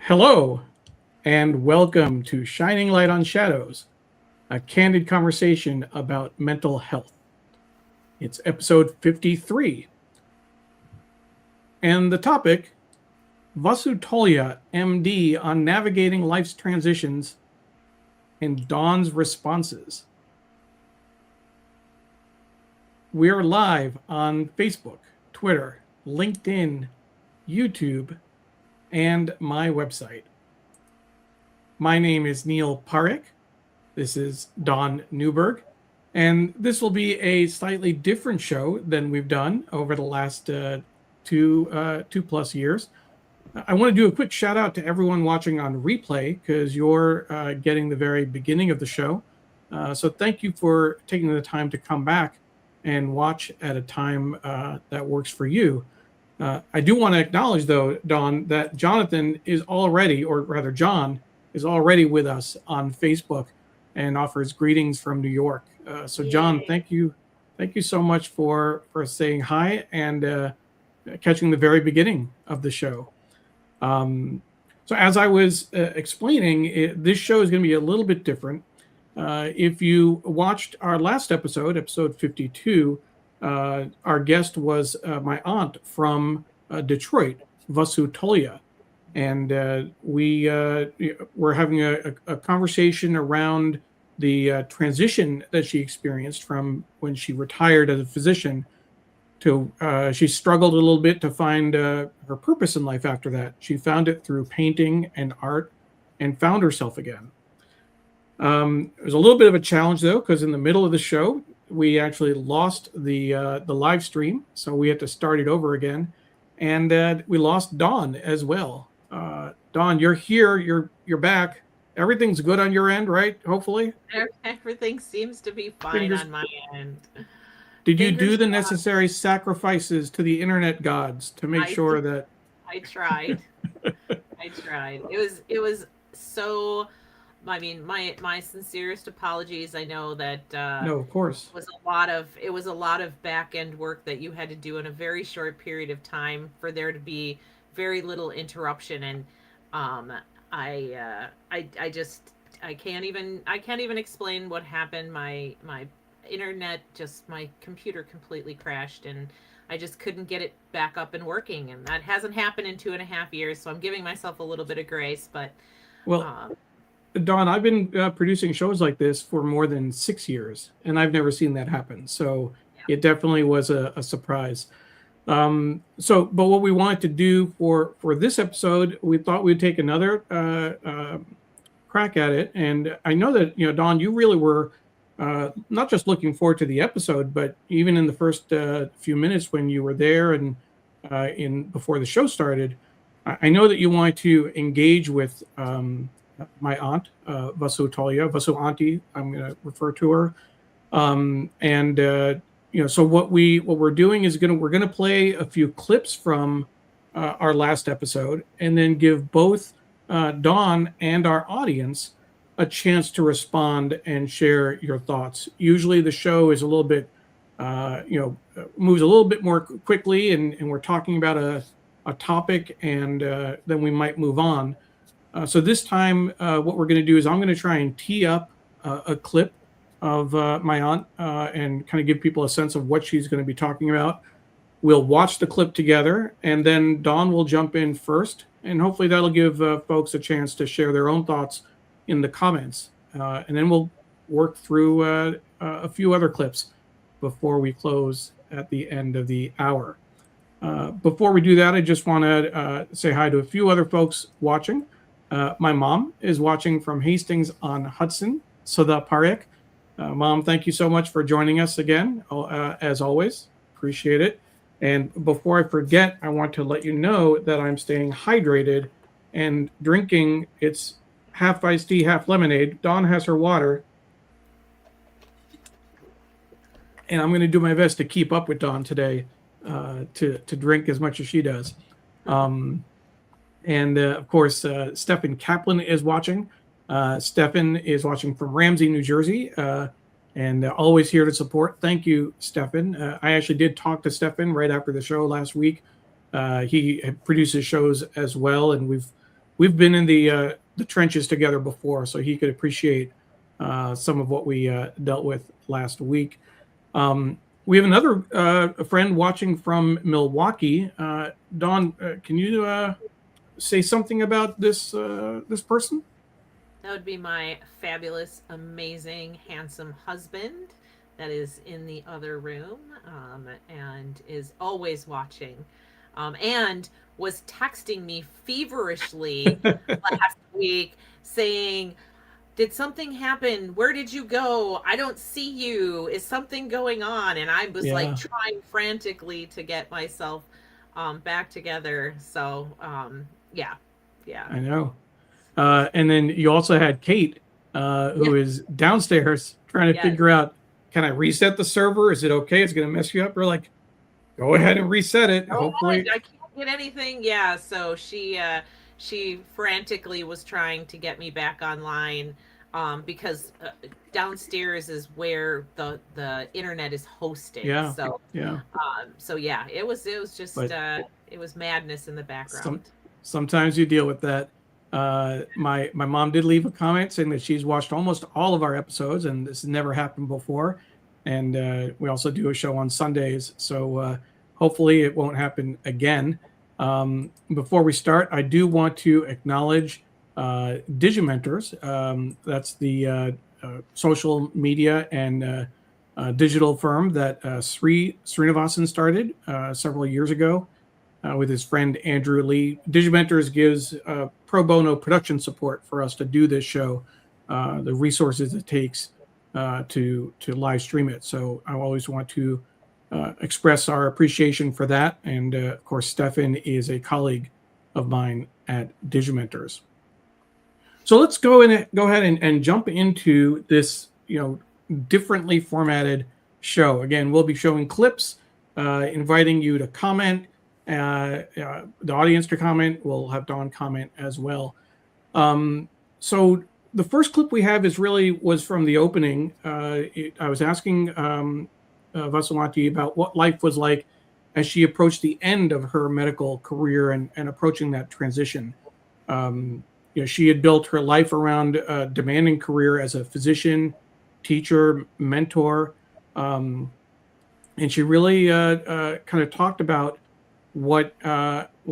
Hello, and welcome to Shining Light on Shadows, a candid conversation about mental health. It's episode 53, and the topic Vasu Tolia, MD, on navigating life's transitions and Dawn's responses. We're live on Facebook, Twitter, LinkedIn, YouTube, and my website. My name is Neil Parekh. This is Dawn Neuburg, and this will be a slightly different show than we've done over the last two plus years. I want to do a quick shout out to everyone watching on replay because you're getting the very beginning of the show. So thank you for taking the time to come back and watch at a time that works for you. I do want to acknowledge, though, Dawn, that Jonathan is already, or rather, John is already with us on Facebook and offers greetings from New York. So, John, thank you so much for saying hi and catching the very beginning of the show. So, as I was explaining, this show is going to be a little bit different. If you watched our last episode, episode 52, our guest was my aunt from Detroit, Vasu Tolia. And we were having a conversation around the transition that she experienced from when she retired as a physician to she struggled a little bit to find her purpose in life after that. She found it through painting and art and found herself again. It was a little bit of a challenge, though, because in the middle of the show, we actually lost the live stream, so we had to start it over again, and we lost Dawn as well. Dawn, you're here. You're back. Everything's good on your end, right? Hopefully. Everything seems to be fine on my end. Did you do Fingers the crossed. necessary sacrifices to the internet gods to make I sure did. that? I tried. I tried. It was so. I mean, my sincerest apologies. I know that No, of course. it was a lot of back end work that you had to do in a very short period of time for there to be very little interruption. And um, I just I can't even explain what happened. My internet, just my computer completely crashed, and I just couldn't get it back up and working. And that hasn't happened in 2.5 years, so I'm giving myself a little bit of grace. But Well, um, Dawn, I've been producing shows like this for more than 6 years, and I've never seen that happen. So yeah, it definitely was a surprise. But what we wanted to do for this episode, we thought we'd take another crack at it. And I know that Dawn, you really were not just looking forward to the episode, but even in the first few minutes when you were there and in before the show started, I know that you wanted to engage with my aunt, Vasu Tolia, Vasu Auntie. I'm going to refer to her, and so what we're doing is we're gonna play a few clips from our last episode, and then give both Dawn and our audience a chance to respond and share your thoughts. Usually, the show is a little bit, moves a little bit more quickly, and we're talking about a topic, and then we might move on. So this time, what we're going to do is I'm going to try and tee up a clip of my aunt and kind of give people a sense of what she's going to be talking about. We'll watch the clip together, and then Dawn will jump in first, and hopefully that'll give folks a chance to share their own thoughts in the comments. And then we'll work through a few other clips before we close at the end of the hour. Before we do that, I just want to say hi to a few other folks watching. My mom is watching from Hastings on Hudson, Sada Parekh. Mom, thank you so much for joining us again, as always. Appreciate it. And before I forget, I want to let you know that I'm staying hydrated and drinking. It's half iced tea, half lemonade. Dawn has her water. And I'm going to do my best to keep up with Dawn today to drink as much as she does. And of course, Stefan Kaplan is watching. Stefan is watching from Ramsey, New Jersey, and always here to support. Thank you, Stefan. I actually did talk to Stefan right after the show last week. He produces shows as well, and we've we've been in the trenches together before, so he could appreciate some of what we dealt with last week. We have another friend watching from Milwaukee. Dawn, can you say something about this person? That would be my fabulous, amazing, handsome husband that is in the other room, and is always watching, and was texting me feverishly last week saying, did something happen? Where did you go? I don't see you. Is something going on? And I was like Yeah, trying frantically to get myself back together. So, yeah, yeah, I know. And then you also had Kate, yeah, who is downstairs trying to yes. figure out, can I reset the server? Is it okay? It's going to mess you up. We're like, go ahead and reset it. Oh, Hopefully, I can't get anything. Yeah, so she frantically was trying to get me back online, because downstairs is where the internet is hosted. yeah, So yeah. so yeah, it was just But it was madness in the some background. sometimes you deal with that. My mom did leave a comment saying that she's watched almost all of our episodes, and this has never happened before. And we also do a show on Sundays, so hopefully it won't happen again. Before we start, I do want to acknowledge Digimentors. That's the social media and digital firm that Srinivasan started several years ago with his friend Andrew Lee. Digimentors gives pro bono production support for us to do this show, the resources it takes to live stream it. So I always want to express our appreciation for that. And of course, Stefan is a colleague of mine at Digimentors. So let's go ahead and jump into this, differently formatted show. Again, we'll be showing clips, inviting you to comment, the audience to comment. We'll have Dawn comment as well. So the first clip we have was from the opening. I was asking Vasulati about what life was like as she approached the end of her medical career and approaching that transition. She had built her life around a demanding career as a physician, teacher, mentor, and she really kind of talked about what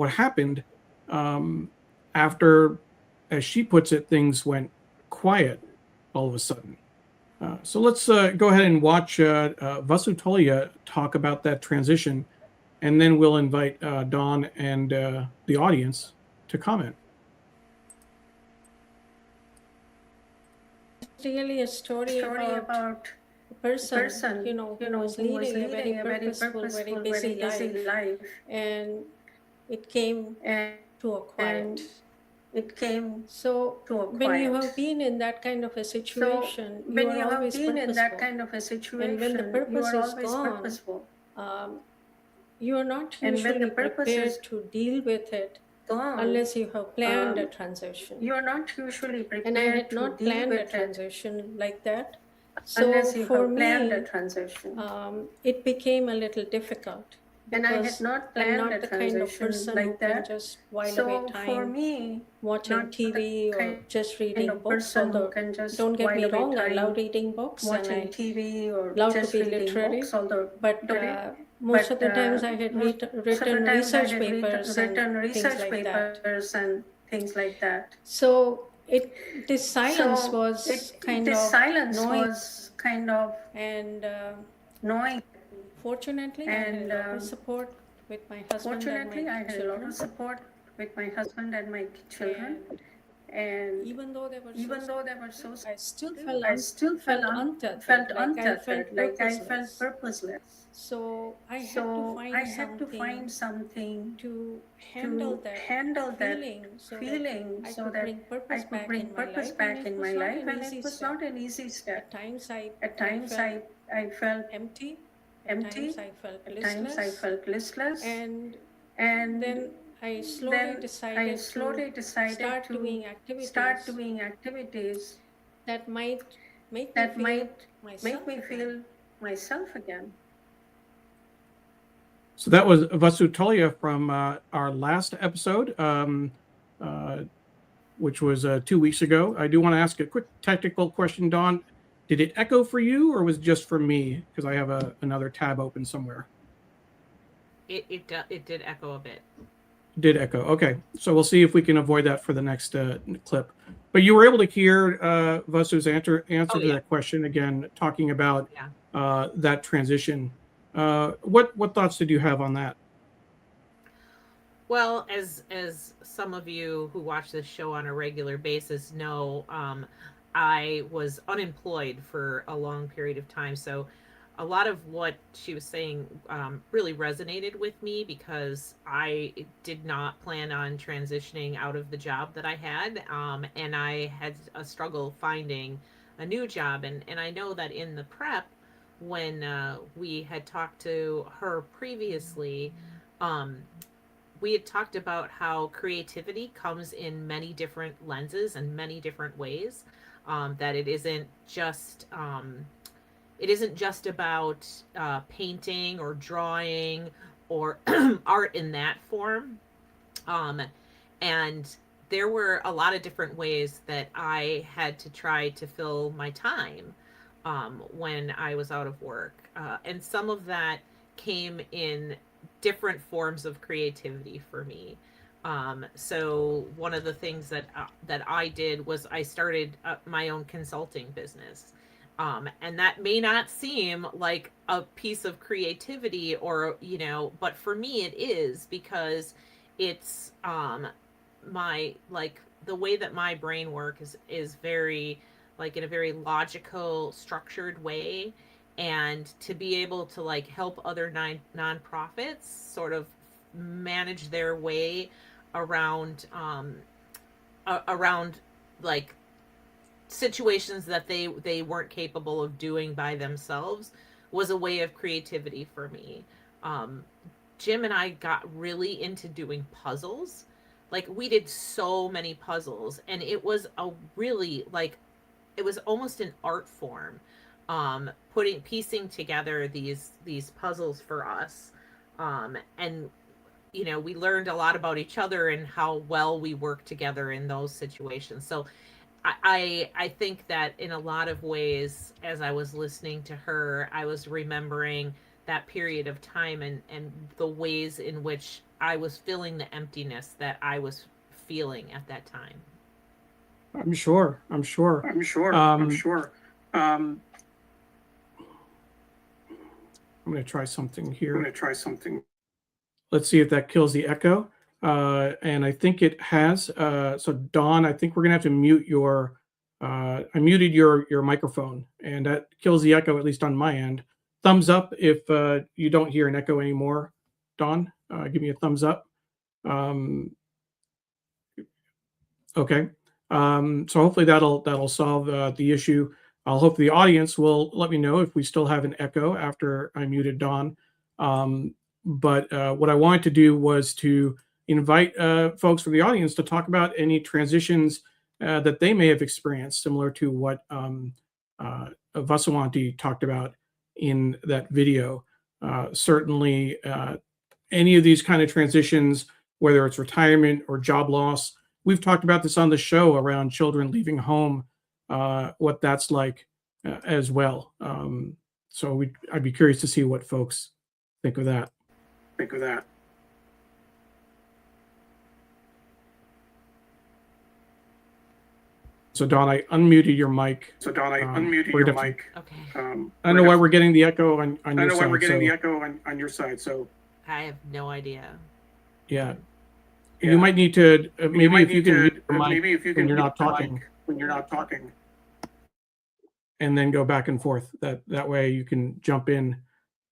happened after, as she puts it, things went quiet all of a sudden. So let's go ahead and watch Vasu Tolia talk about that transition, and then we'll invite Dawn and the audience to comment. Really a story about a person, who was leading a very purposeful, very busy life, and it came to a quiet. So when you have been in that kind of a situation, you are always purposeful. And when the purpose is gone, you are not usually prepared to deal with it unless you have planned a transition. And I had not planned a transition like that. So for me, it became a little difficult because I'm not the kind of person who can just while away time watching TV or just reading books. Although, don't get me wrong, I love reading books and I love to be literary. But most of the times I had written research papers and things like that. So this silence was kind of and fortunately I had a lot of support with my husband and my children. And even though they were so I still felt untethered, like I felt purposeless. So I had to find something to handle that feeling so that I could bring purpose back in my life. And it was not an easy step. At times I felt empty. At times I felt listless. And then I slowly decided to start doing activities that might make me feel myself again. So that was Vasu Tolia from our last episode. which was 2 weeks ago. I do want to ask a quick technical question, Dawn. Did it echo for you, or was it just for me? Because I have another tab open somewhere. It did echo a bit. Did echo. Okay, so we'll see if we can avoid that for the next clip. But you were able to hear Vasu's answer to that question again, talking about that transition. What thoughts did you have on that? Well, as some of you who watch this show on a regular basis know, I was unemployed for a long period of time. So a lot of what she was saying really resonated with me, because I did not plan on transitioning out of the job that I had. And I had a struggle finding a new job. And I know that in the prep, when we had talked to her previously, we had talked about how creativity comes in many different lenses and many different ways. That it isn't just about painting or drawing or art in that form. And there were a lot of different ways that I had to try to fill my time when I was out of work. And some of that came in different forms of creativity for me. So one of the things that I did was I started my own consulting business. And that may not seem like a piece of creativity, or, but for me it is, because it's my, like, the way that my brain works is very, like, in a very logical, structured way. And to be able to, like, help other nonprofits sort of manage their way around around, like, situations that they weren't capable of doing by themselves was a way of creativity for me. Jim and I got really into doing puzzles. Like, we did so many puzzles, and it was a really, like, it was almost an art form, piecing together these puzzles for us. And we learned a lot about each other and how well we work together in those situations. So I think that in a lot of ways, as I was listening to her, I was remembering that period of time and the ways in which I was filling the emptiness that I was feeling at that time. I'm sure. I'm going to try something here. Let's see if that kills the echo. And I think it has. So Dawn, I think we're going to have to mute your, I muted your microphone, and that kills the echo, at least on my end. Thumbs up if you don't hear an echo anymore. Dawn, give me a thumbs up. Okay. So hopefully that'll solve the issue. I'll hope the audience will let me know if we still have an echo after I muted Dawn. But what I wanted to do was to invite folks from the audience to talk about any transitions that they may have experienced, similar to what Vasuwanti talked about in that video. Certainly, any of these kind of transitions, whether it's retirement or job loss, we've talked about this on the show around children leaving home, what that's like as well. So I'd be curious to see what folks think of that. So Dawn, I unmuted your mic. Okay. I don't know why we're getting the echo on your side. So I have no idea. Yeah. You might need to maybe if you can mute your mic when you're not talking, and then go back and forth. That way you can jump in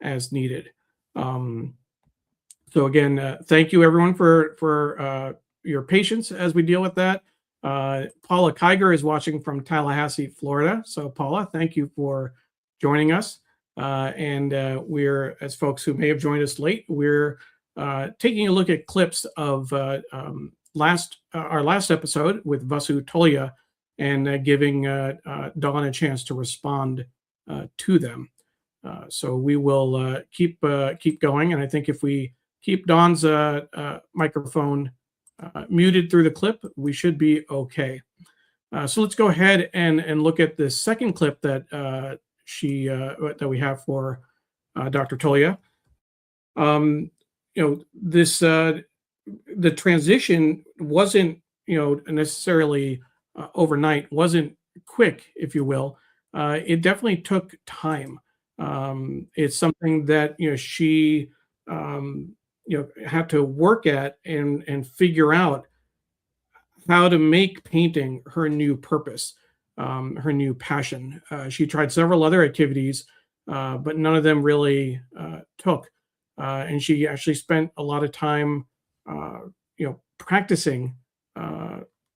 as needed. So again, thank you everyone for your patience as we deal with that. Paula Kiger is watching from Tallahassee, Florida. So Paula, thank you for joining us. And we're, as folks who may have joined us late, we're taking a look at clips of our last episode with Vasu Tolia, and giving Dawn a chance to respond to them. So we will keep going, and I think if we keep Dawn's microphone muted through the clip, we should be okay. So let's go ahead and look at the second clip that that we have for Dr. Tolia. This the transition wasn't necessarily overnight, wasn't quick, if you will. It definitely took time. It's something that she had to work at and figure out how to make painting her new purpose, her new passion. She tried several other activities, but none of them really took. And she actually spent a lot of time, practicing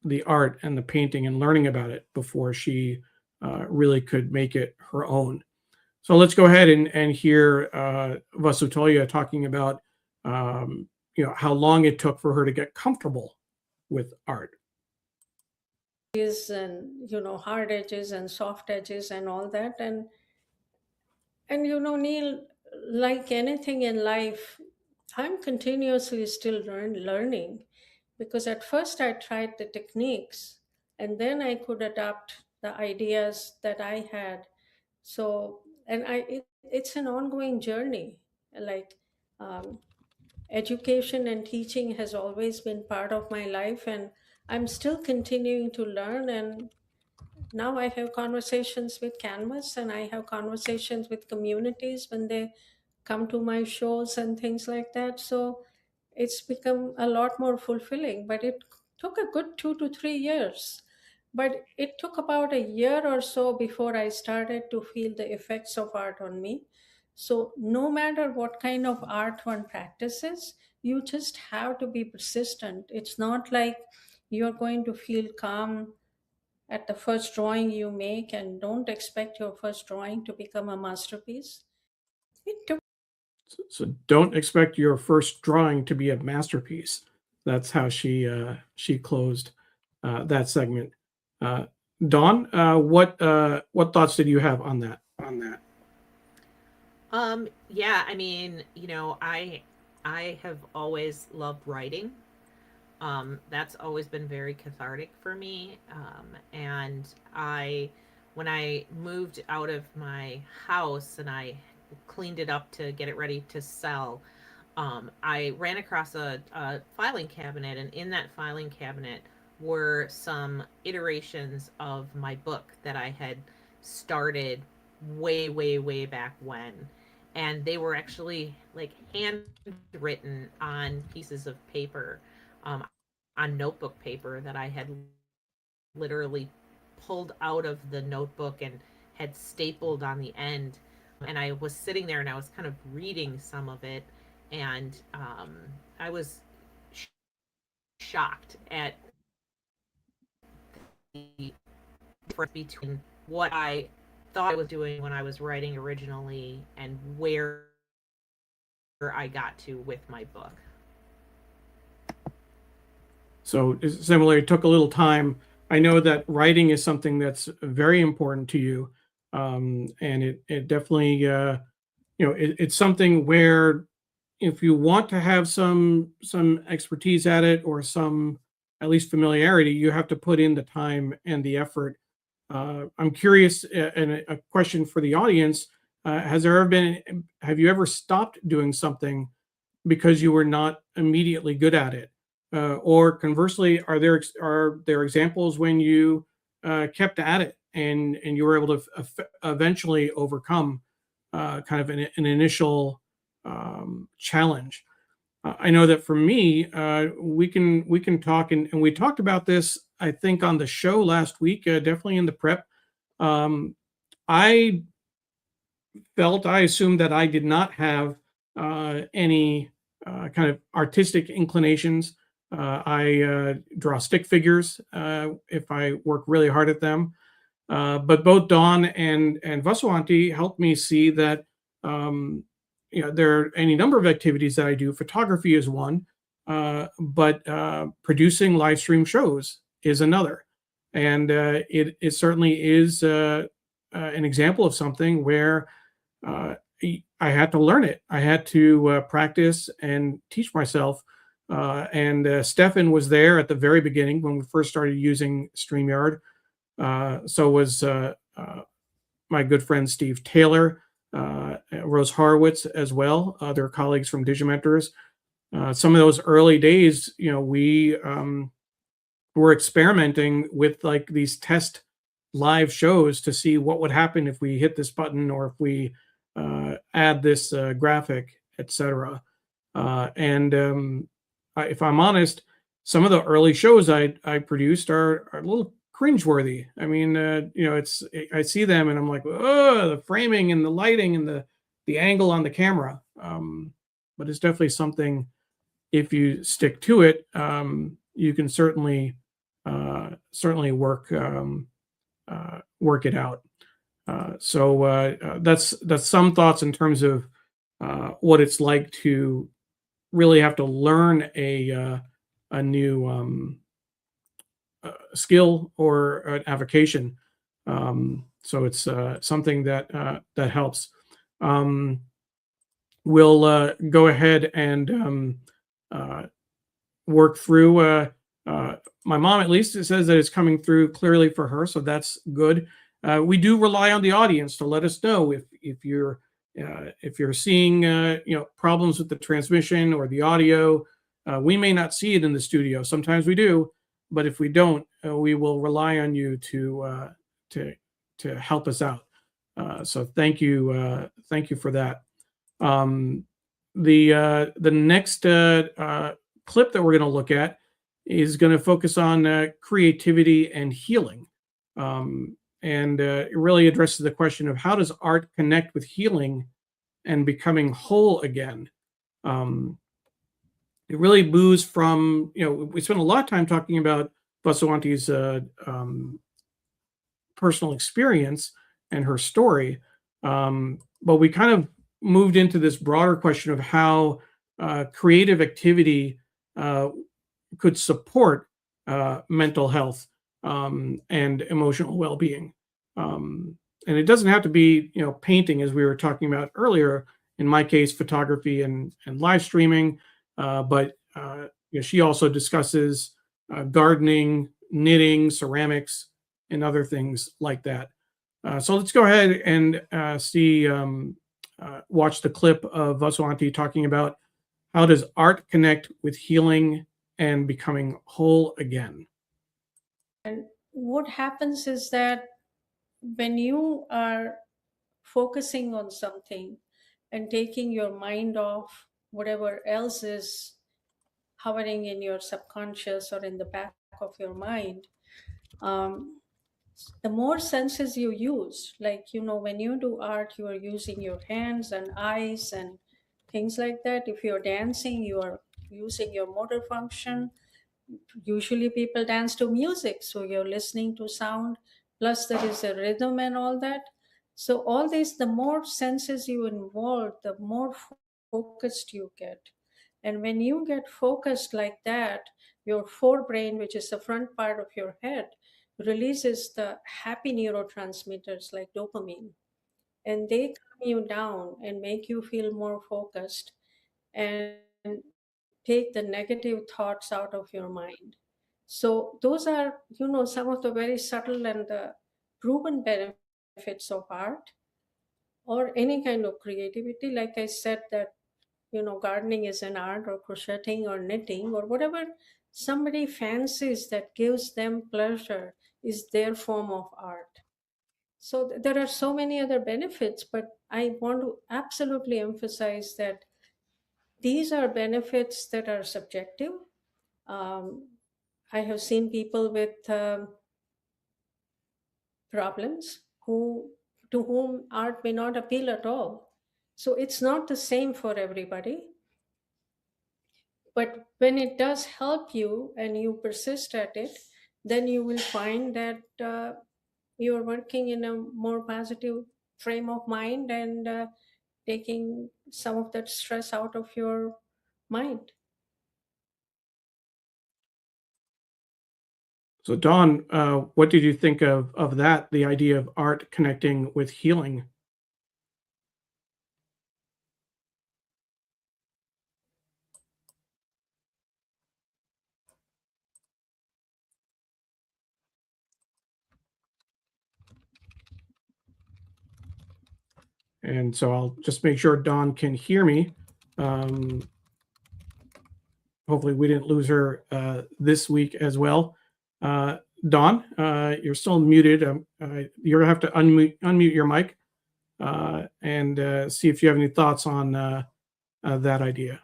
the art and the painting and learning about it before she really could make it her own. So let's go ahead and hear Vasu Tolia talking about how long it took for her to get comfortable with art. And hard edges and soft edges and all that, and Neil, like anything in life, I'm continuously still learning, because at first I tried the techniques and then I could adapt the ideas that I had. So, and it's an ongoing journey. Like, um, education and teaching has always been part of my life, and I'm still continuing to learn. And now I have conversations with Canvas, and I have conversations with communities when they come to my shows and things like that. So it's become a lot more fulfilling, but it took a good 2 to 3 years. But it took about a year or so before I started to feel the effects of art on me. So no matter what kind of art one practices, you just have to be persistent. It's not like you're going to feel calm at the first drawing you make, and don't expect your first drawing to become a masterpiece. It took. So don't expect your first drawing to be a masterpiece. That's how she closed that segment. Dawn, what thoughts did you have on that? Yeah, I mean, I have always loved writing. That's always been very cathartic for me. And when I moved out of my house and I cleaned it up to get it ready to sell, I ran across a filing cabinet, and in that filing cabinet were some iterations of my book that I had started way, way, way back when. And they were actually like handwritten on pieces of paper, um, on notebook paper that I had literally pulled out of the notebook and had stapled on the end. And I was sitting there and I was kind of reading some of it, and I was shocked at the difference between what I thought I was doing when I was writing originally and where I got to with my book. So similarly, it took a little time. I know that writing is something that's very important to you, and it definitely it's something where if you want to have some expertise at it, or some at least familiarity, you have to put in the time and the effort. I'm curious, and a question for the audience: have you ever stopped doing something because you were not immediately good at it? Or conversely, are there examples when you kept at it and you were able to eventually overcome kind of an initial challenge? I know that for me, we can talk, and we talked about this, I think, on the show last week, definitely in the prep. I assumed that I did not have any kind of artistic inclinations. I draw stick figures if I work really hard at them. But both Dawn and Vasuanti helped me see that there are any number of activities that I do. Photography is one, but producing live stream shows is another. And it certainly is an example of something where I had to learn it. I had to practice and teach myself And Stefan was there at the very beginning when we first started using StreamYard. So was my good friend Steve Taylor, Rose Horowitz as well, other colleagues from Digimentors. Some of those early days, we were experimenting with like these test live shows to see what would happen if we hit this button or if we add this graphic, etc. And if I'm honest, some of the early shows I produced are a little cringeworthy. I mean, I see them and I'm like, oh, the framing and the lighting and the angle on the camera. But it's definitely something. If you stick to it, you can certainly work it out. So that's some thoughts in terms of what it's like to really have to learn a new skill or an avocation. So it's something that helps. We'll go ahead and work through. My mom, at least, it says that it's coming through clearly for her, so that's good. We do rely on the audience to let us know if you're seeing problems with the transmission or the audio. We may not see it in the studio. Sometimes we do, but if we don't, we will rely on you to help us out. So thank you for that. The next clip that we're going to look at is going to focus on creativity and healing. And it really addresses the question of how does art connect with healing and becoming whole again. It really moves from, we spent a lot of time talking about Vasuanti's personal experience and her story, but we kind of moved into this broader question of how creative activity could support mental health and emotional well-being. And it doesn't have to be, painting, as we were talking about earlier. In my case, photography and live streaming. But she also discusses gardening, knitting, ceramics, and other things like that. So let's go ahead and watch the clip of Vasuanti talking about how does art connect with healing and becoming whole again. And what happens is that when you are focusing on something and taking your mind off whatever else is hovering in your subconscious or in the back of your mind, the more senses you use, like, when you do art, you are using your hands and eyes and things like that. If you're dancing, you are using your motor function. Usually people dance to music, so you're listening to sound, plus there is a rhythm and all that. So all this, the more senses you involve, the more focused you get. And when you get focused like that, your forebrain, which is the front part of your head, releases the happy neurotransmitters like dopamine, and they calm you down and make you feel more focused and take the negative thoughts out of your mind. So those are, some of the very subtle and the proven benefits of art or any kind of creativity. Like I said, that gardening is an art, or crocheting or knitting or whatever somebody fancies that gives them pleasure is their form of art. So there are so many other benefits, but I want to absolutely emphasize that these are benefits that are subjective. um, I have seen people with problems to whom art may not appeal at all. So it's not the same for everybody. But when it does help you and you persist at it, then you will find that you're working in a more positive frame of mind and taking some of that stress out of your mind. So Dawn, what did you think of that, the idea of art connecting with healing? And so I'll just make sure Dawn can hear me. Hopefully we didn't lose her this week as well. Dawn, you're still muted. You're gonna have to unmute your mic and see if you have any thoughts on that idea.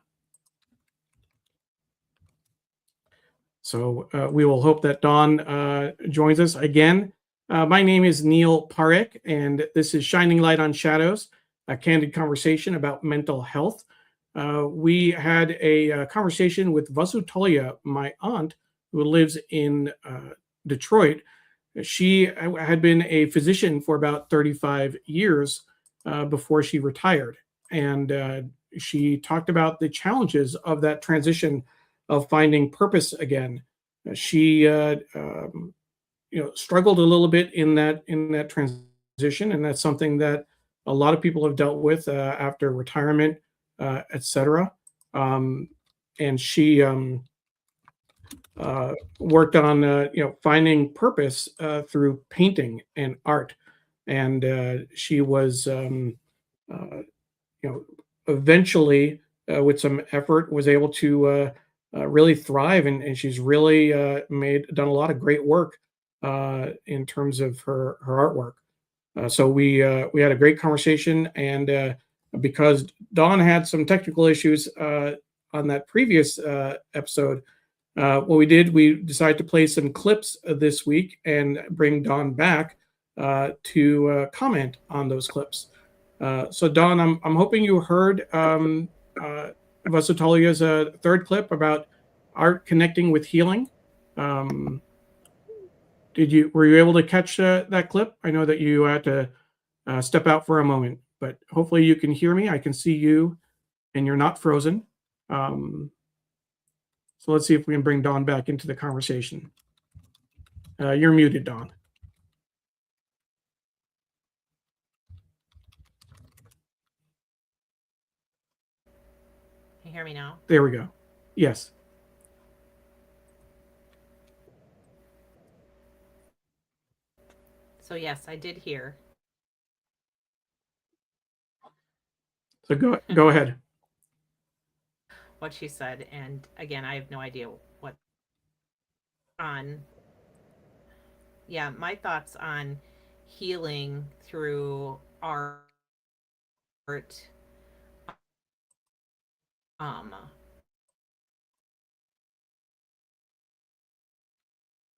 So we will hope that Dawn joins us again. My name is Neil Parekh, and this is Shining Light on Shadows, a candid conversation about mental health. We had a conversation with Vasu Tolia, my aunt, who lives in Detroit. She had been a physician for about 35 years before she retired. And she talked about the challenges of that transition of finding purpose again. She struggled a little bit in that transition, and that's something that a lot of people have dealt with after retirement, etc. And she worked on finding purpose through painting and art, and she was eventually with some effort was able to really thrive, and she's really done a lot of great work in terms of her artwork. So we had a great conversation, and because Dawn had some technical issues on that previous episode, what we did, we decided to play some clips this week and bring Dawn back to comment on those clips. So Dawn, I'm hoping you heard Vasu Tolia's third clip about art connecting with healing. Were you able to catch that clip? I know that you had to step out for a moment, but hopefully you can hear me. I can see you, and you're not frozen. So let's see if we can bring Dawn back into the conversation. You're muted, Dawn. Can you hear me now? There we go. Yes. So yes, I did hear. So go ahead. What she said, and again, I have no idea what on. Yeah, my thoughts on healing through art.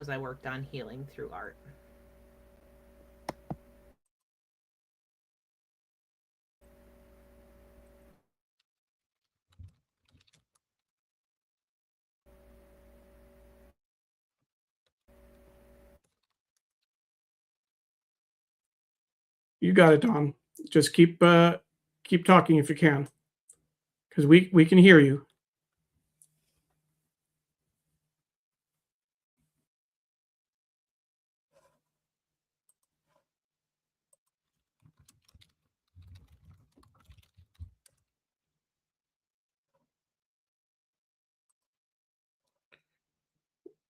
As I worked on healing through art. You got it, Dawn. Just keep talking if you can, because we can hear you.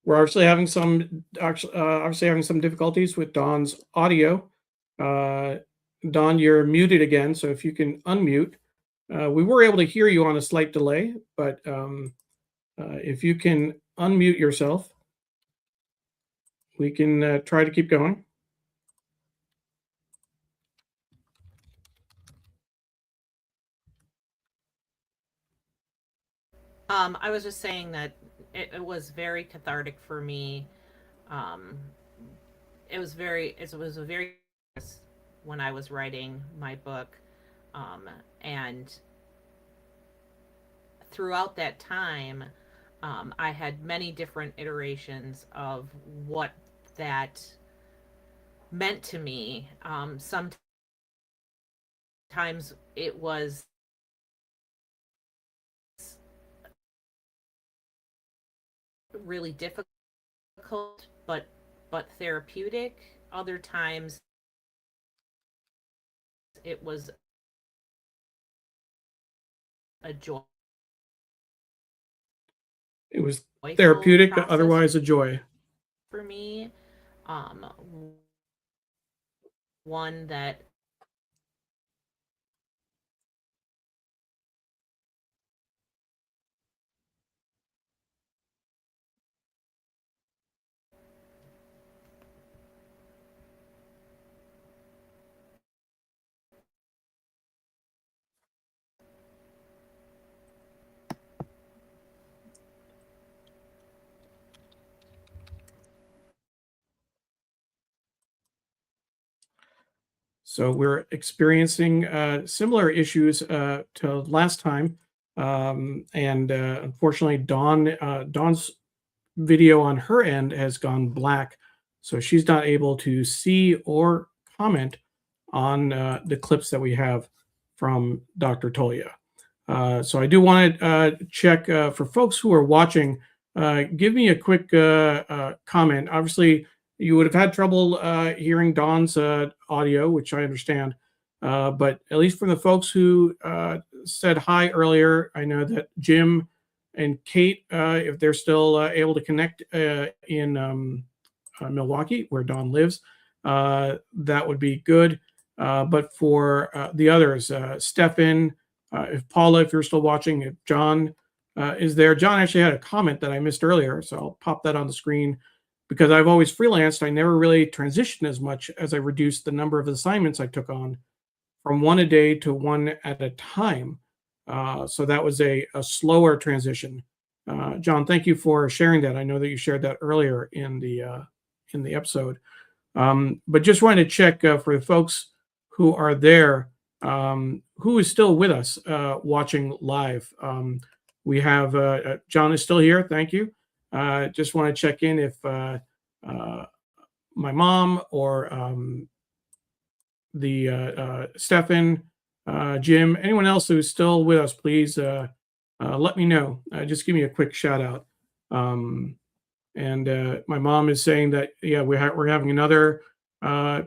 We're obviously having some difficulties with Dawn's audio. Dawn, you're muted again, so if you can unmute. We were able to hear you on a slight delay, but if you can unmute yourself, we can try to keep going. I was just saying that it was very cathartic for me. It was a very when I was writing my book, and throughout that time, I had many different iterations of what that meant to me. Sometimes it was really difficult, but therapeutic. Other times it was a joy. It was therapeutic, but otherwise a joy for me. One that So we're experiencing similar issues to last time. And unfortunately, Dawn's video on her end has gone black. So she's not able to see or comment on the clips that we have from Dr. Tolia. So I do want to check for folks who are watching, give me a quick comment. Obviously, you would have had trouble hearing Dawn's audio, which I understand. But at least from the folks who said hi earlier, I know that Jim and Kate, if they're still able to connect in Milwaukee, where Dawn lives, that would be good. But for the others, Stefan, if Paula, if you're still watching, if John is there. John actually had a comment that I missed earlier, so I'll pop that on the screen. Because I've always freelanced, I never really transitioned as much as I reduced the number of assignments I took on from one a day to one at a time. So that was a slower transition. John, thank you for sharing that. I know that you shared that earlier in the episode. But just wanted to check for the folks who are there, who is still with us watching live. We have John is still here. Thank you. Just want to check in if my mom or the Stefan, Jim, anyone else who's still with us, please let me know. Just give me a quick shout out. And my mom is saying that, yeah, we're having another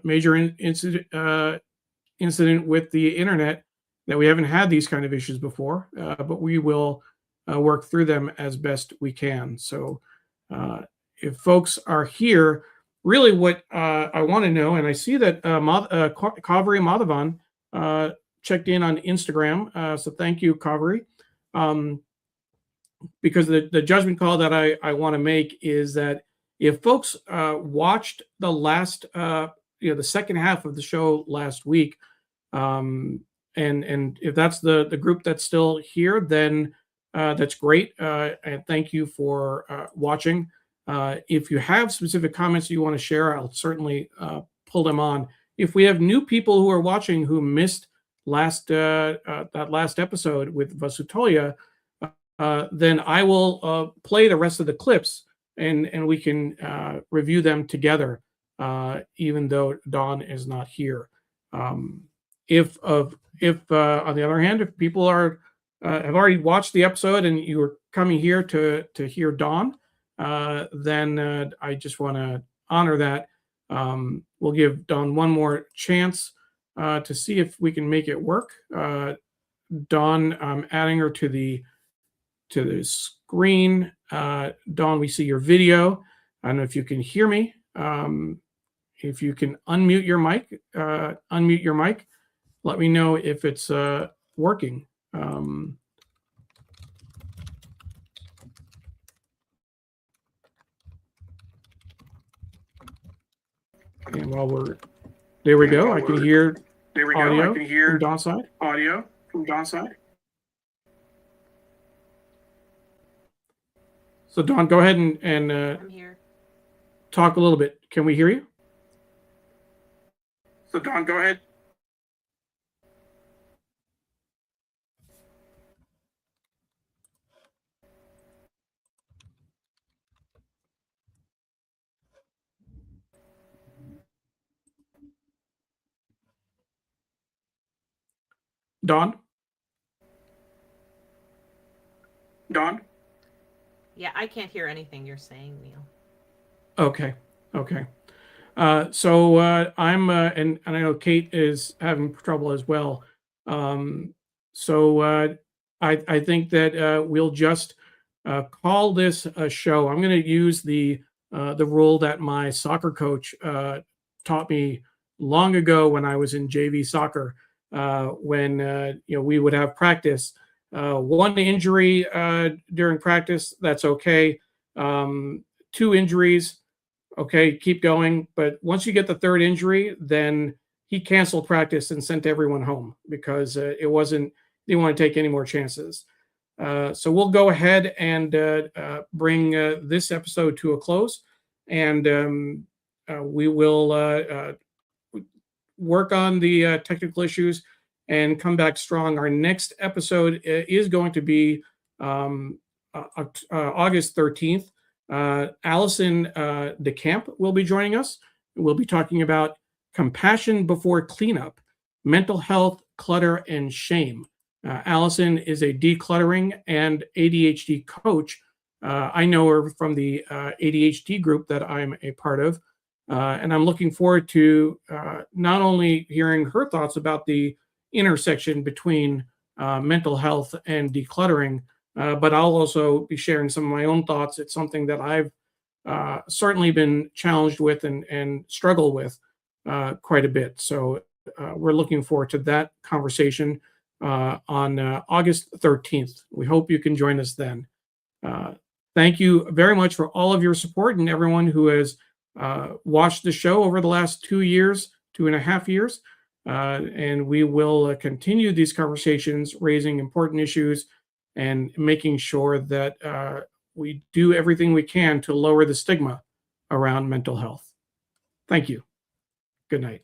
major incident with the internet, that we haven't had these kind of issues before, but we will work through them as best we can. So if folks are here, really what I want to know, and I see that Kaveri Madhavan checked in on Instagram. So thank you, Kaveri. Because the judgment call that I want to make is that if folks watched the last, the second half of the show last week, and if that's the group that's still here, then that's great. And thank you for watching. If you have specific comments you want to share, I'll certainly pull them on. If we have new people who are watching who missed that last episode with Vasu Tolia, then I will play the rest of the clips and we can review them together, even though Dawn is not here. If on the other hand, if people have already watched the episode and you are coming here to hear Dawn, then I just want to honor that. We'll give Dawn one more chance to see if we can make it work. Dawn, I'm adding her to the screen. Dawn, we see your video. I don't know if you can hear me. If you can unmute your mic, let me know if it's working. And while there we go. I can hear audio from Dawn's side. So Dawn, go ahead and I'm here. Talk a little bit. Can we hear you? So Dawn, go ahead. Dawn? Yeah, I can't hear anything you're saying, Neil. Okay. So I'm and I know Kate is having trouble as well. So I think that we'll just call this a show. I'm going to use the rule that my soccer coach taught me long ago when I was in JV soccer. When we would have practice. One injury during practice, that's okay. 2 injuries, okay, keep going. But once you get the 3rd injury, then he canceled practice and sent everyone home because he didn't want to take any more chances. So we'll go ahead and bring this episode to a close, and we will work on the technical issues and come back strong. Our next episode is going to be August 13th. Allison DeCamp will be joining us. We'll be talking about compassion before cleanup, mental health, clutter, and shame. Allison is a decluttering and ADHD coach. I know her from the ADHD group that I'm a part of. And I'm looking forward to not only hearing her thoughts about the intersection between mental health and decluttering, but I'll also be sharing some of my own thoughts. It's something that I've certainly been challenged with and struggle with quite a bit. So we're looking forward to that conversation on August 13th. We hope you can join us then. Thank you very much for all of your support and everyone who has watched the show over the last 2.5 years. And we will continue these conversations, raising important issues and making sure that we do everything we can to lower the stigma around mental health. Thank you. Good night.